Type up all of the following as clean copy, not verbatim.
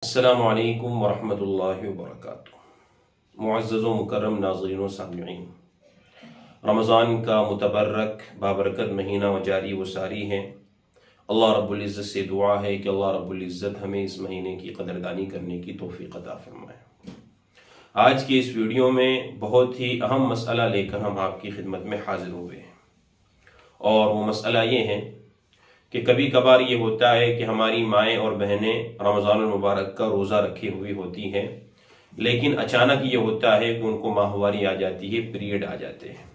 السلام علیکم ورحمۃ اللہ وبرکاتہ۔ معزز و مکرم ناظرین و سامعین، رمضان کا متبرک بابرکت مہینہ و جاری و ساری ہے۔ اللہ رب العزت سے دعا ہے کہ اللہ رب العزت ہمیں اس مہینے کی قدردانی کرنے کی توفیق عطا فرمائے۔ آج کی اس ویڈیو میں بہت ہی اہم مسئلہ لے کر ہم آپ کی خدمت میں حاضر ہوئے ہیں، اور وہ مسئلہ یہ ہے کہ کبھی کبھار یہ ہوتا ہے کہ ہماری مائیں اور بہنیں رمضان المبارک کا روزہ رکھی ہوئی ہوتی ہیں، لیکن اچانک یہ ہوتا ہے کہ ان کو ماہواری آ جاتی ہے، پیریڈ آ جاتے ہیں۔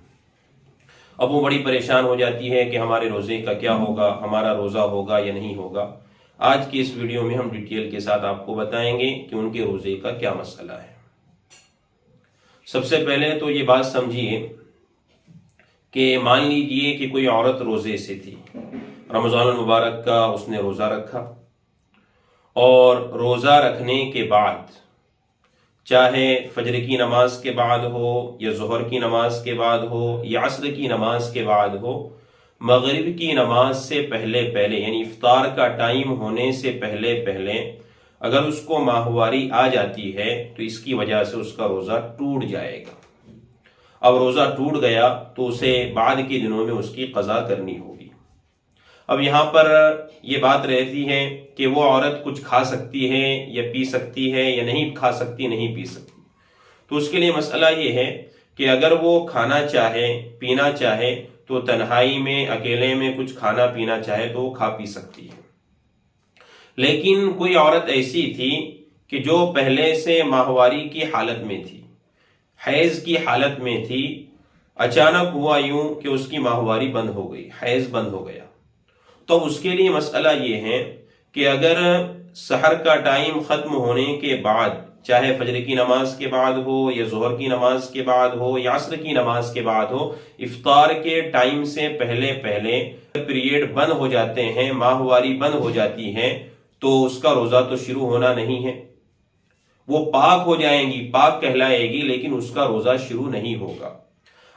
اب وہ بڑی پریشان ہو جاتی ہے کہ ہمارے روزے کا کیا ہوگا، ہمارا روزہ ہوگا یا نہیں ہوگا۔ آج کی اس ویڈیو میں ہم ڈیٹیل کے ساتھ آپ کو بتائیں گے کہ ان کے روزے کا کیا مسئلہ ہے۔ سب سے پہلے تو یہ بات سمجھیے کہ مان لیجئے کہ کوئی عورت روزے سے تھی، رمضان المبارک کا اس نے روزہ رکھا، اور روزہ رکھنے کے بعد چاہے فجر کی نماز کے بعد ہو یا ظہر کی نماز کے بعد ہو یا عصر کی نماز کے بعد ہو، مغرب کی نماز سے پہلے یعنی افطار کا ٹائم ہونے سے پہلے اگر اس کو ماہواری آ جاتی ہے تو اس کی وجہ سے اس کا روزہ ٹوٹ جائے گا۔ اب روزہ ٹوٹ گیا تو اسے بعد کے دنوں میں اس کی قضا کرنی ہوگی۔ اب یہاں پر یہ بات رہتی ہے کہ وہ عورت کچھ کھا سکتی ہے یا پی سکتی ہے یا نہیں کھا سکتی، نہیں پی سکتی۔ تو اس کے لیے مسئلہ یہ ہے کہ اگر وہ کھانا چاہے، پینا چاہے تو تنہائی میں، اکیلے میں کچھ کھانا پینا چاہے تو وہ کھا پی سکتی ہے۔ لیکن کوئی عورت ایسی تھی کہ جو پہلے سے ماہواری کی حالت میں تھی، حیض کی حالت میں تھی، اچانک ہوا یوں کہ اس کی ماہواری بند ہو گئی، حیض بند ہو گیا، تو اس کے لیے مسئلہ یہ ہے کہ اگر سحر کا ٹائم ختم ہونے کے بعد، چاہے فجر کی نماز کے بعد ہو یا ظہر کی نماز کے بعد ہو یا عصر کی نماز کے بعد ہو، افطار کے ٹائم سے پہلے پیریڈ بند ہو جاتے ہیں، ماہواری بند ہو جاتی ہے، تو اس کا روزہ تو شروع ہونا نہیں ہے۔ وہ پاک ہو جائیں گی، پاک کہلائے گی، لیکن اس کا روزہ شروع نہیں ہوگا۔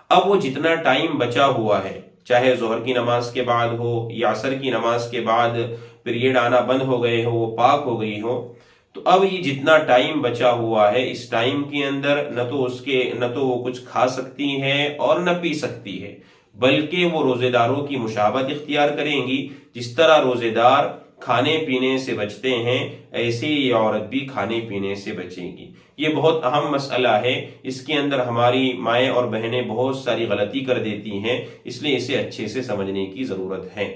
اب وہ جتنا ٹائم بچا ہوا ہے، چاہے ظہر کی نماز کے بعد ہو یا عصر کی نماز کے بعد پیریڈ آنا بند ہو گئے ہو، وہ پاک ہو گئی ہو، تو اب یہ جتنا ٹائم بچا ہوا ہے، اس ٹائم کے اندر نہ تو وہ کچھ کھا سکتی ہے اور نہ پی سکتی ہے، بلکہ وہ روزے داروں کی مشابہت اختیار کریں گی۔ جس طرح روزے دار کھانے پینے سے بچتے ہیں، ایسے یہ عورت بھی کھانے پینے سے بچے گی۔ یہ بہت اہم مسئلہ ہے، اس کے اندر ہماری مائیں اور بہنیں بہت ساری غلطی کر دیتی ہیں، اس لیے اسے اچھے سے سمجھنے کی ضرورت ہے۔